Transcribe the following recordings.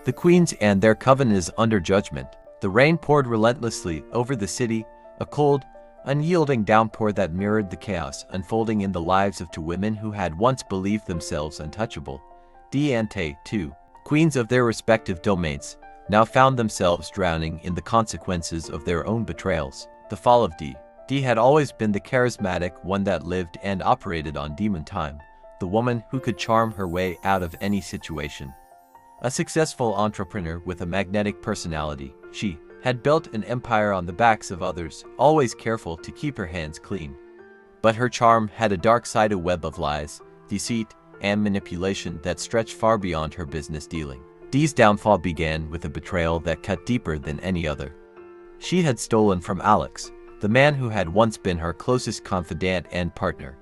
The queens and their coven is under judgment. The rain poured relentlessly over the city, a cold, unyielding downpour that mirrored the chaos unfolding in the lives of two women who had once believed themselves untouchable. Dee and Tae, too, queens of their respective domains, now found themselves drowning in the consequences of their own betrayals. The fall of Dee. Dee had always been the charismatic one that lived and operated on demon time, the woman who could charm her way out of any situation. A successful entrepreneur with a magnetic personality, she had built an empire on the backs of others, always careful to keep her hands clean. But her charm had a dark side, a web of lies, deceit, and manipulation that stretched far beyond her business dealing. Dee's downfall began with a betrayal that cut deeper than any other. She had stolen from Alex, the man who had once been her closest confidant and partner.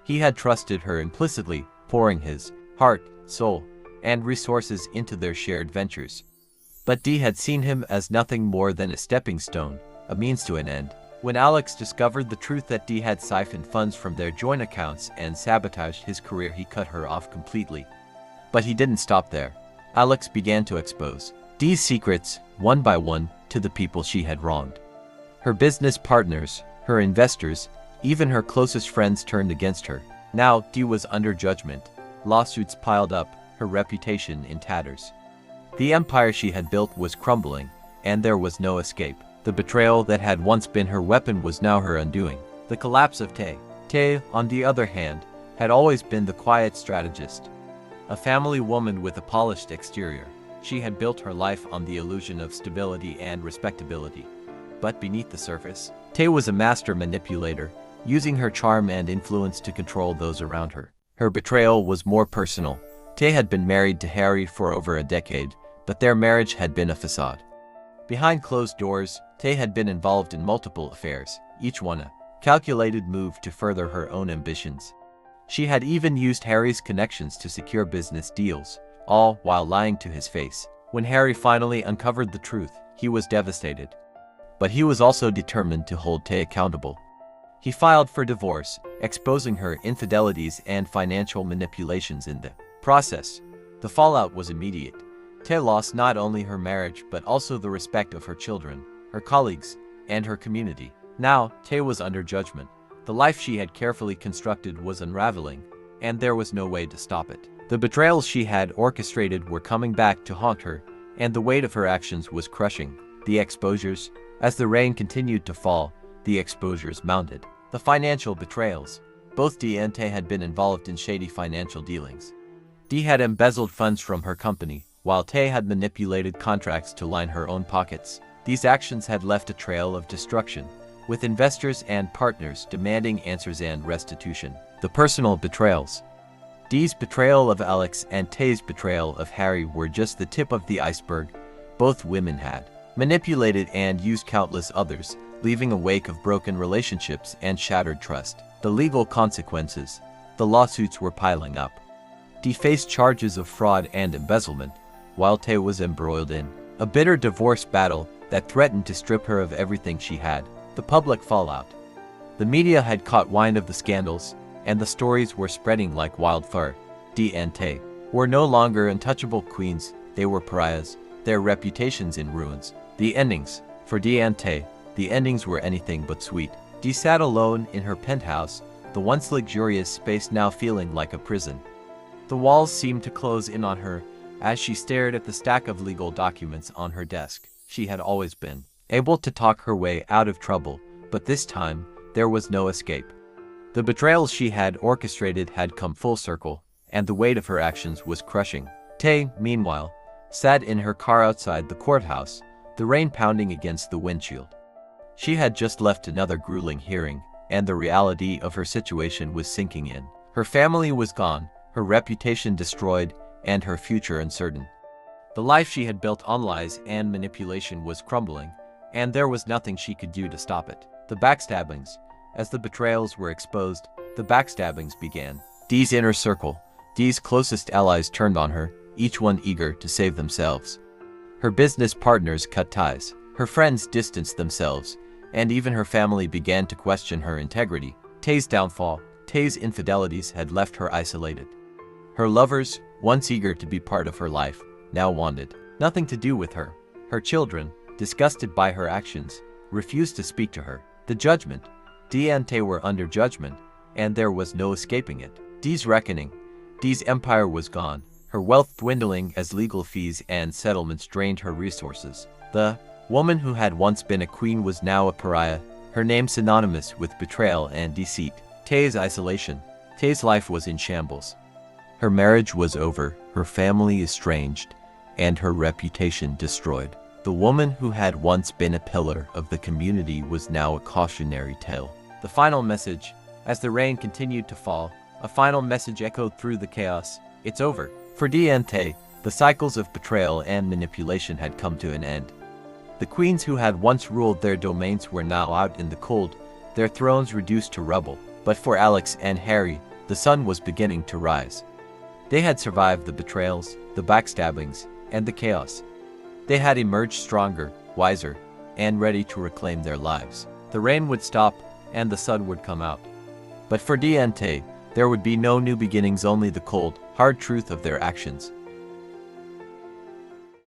He had trusted her implicitly, pouring his heart, soul, and resources into their shared ventures. But Dee had seen him as nothing more than a stepping stone, a means to an end. When Alex discovered the truth that Dee had siphoned funds from their joint accounts and sabotaged his career, he cut her off completely. But he didn't stop there. Alex began to expose Dee's secrets, one by one, to the people she had wronged. Her business partners, her investors, even her closest friends turned against her. Now Dee was under judgment. Lawsuits piled up, her reputation in tatters. The empire she had built was crumbling, and there was no escape. The betrayal that had once been her weapon was now her undoing. The collapse of Tae. Tae, on the other hand, had always been the quiet strategist. A family woman with a polished exterior, she had built her life on the illusion of stability and respectability. But beneath the surface, Tae was a master manipulator, using her charm and influence to control those around her. Her betrayal was more personal. Tae had been married to Harry for over a decade, but their marriage had been a facade. Behind closed doors, Tae had been involved in multiple affairs, each one a calculated move to further her own ambitions. She had even used Harry's connections to secure business deals, all while lying to his face. When Harry finally uncovered the truth, he was devastated. But he was also determined to hold Tae accountable. He filed for divorce, exposing her infidelities and financial manipulations in the process. The fallout was immediate. Tae lost not only her marriage but also the respect of her children, her colleagues, and her community. Now, Tae was under judgment. The life she had carefully constructed was unraveling, and there was no way to stop it. The betrayals she had orchestrated were coming back to haunt her, and the weight of her actions was crushing. The exposures, as the rain continued to fall, the exposures mounted. The financial betrayals. Both Dee and Tae had been involved in shady financial dealings. Dee had embezzled funds from her company, while Tae had manipulated contracts to line her own pockets. These actions had left a trail of destruction, with investors and partners demanding answers and restitution. The personal betrayals. Dee's betrayal of Alex and Tae's betrayal of Harry were just the tip of the iceberg. Both women had manipulated and used countless others, leaving a wake of broken relationships and shattered trust. The legal consequences. The lawsuits were piling up. Dee faced charges of fraud and embezzlement, while Tae was embroiled in a bitter divorce battle that threatened to strip her of everything she had. The public fallout. The media had caught wind of the scandals, and the stories were spreading like wildfire. Dee and Tae were no longer untouchable queens, they were pariahs, their reputations in ruins. The endings. For Dee and Tae, the endings were anything but sweet. Dee sat alone in her penthouse, the once luxurious space now feeling like a prison. The walls seemed to close in on her as she stared at the stack of legal documents on her desk. She had always been able to talk her way out of trouble, but this time, there was no escape. The betrayals she had orchestrated had come full circle, and the weight of her actions was crushing. Tae, meanwhile, sat in her car outside the courthouse, the rain pounding against the windshield. She had just left another grueling hearing, and the reality of her situation was sinking in. Her family was gone, her reputation destroyed, and her future uncertain. The life she had built on lies and manipulation was crumbling, and there was nothing she could do to stop it. The backstabbings. As the betrayals were exposed, the backstabbings began. Dee's inner circle. Dee's closest allies turned on her, each one eager to save themselves. Her business partners cut ties. Her friends distanced themselves, and even her family began to question her integrity. Tae's downfall. Tae's infidelities had left her isolated. Her lovers, once eager to be part of her life, now wanted nothing to do with her. Her children, disgusted by her actions, refused to speak to her. The judgment. Diente were under judgment, and there was no escaping it. Dee's reckoning. Dee's empire was gone, her wealth dwindling as legal fees and settlements drained her resources. The woman who had once been a queen was now a pariah, her name synonymous with betrayal and deceit. Tae's isolation. Tae's life was in shambles. Her marriage was over, her family estranged, and her reputation destroyed. The woman who had once been a pillar of the community was now a cautionary tale. The final message. As the rain continued to fall, a final message echoed through the chaos. It's over. For Diente, the cycles of betrayal and manipulation had come to an end. The queens who had once ruled their domains were now out in the cold, their thrones reduced to rubble. But for Alex and Harry, the sun was beginning to rise. They had survived the betrayals, the backstabbings, and the chaos. They had emerged stronger, wiser, and ready to reclaim their lives. The rain would stop, and the sun would come out. But for Diente, there would be no new beginnings, only the cold, hard truth of their actions.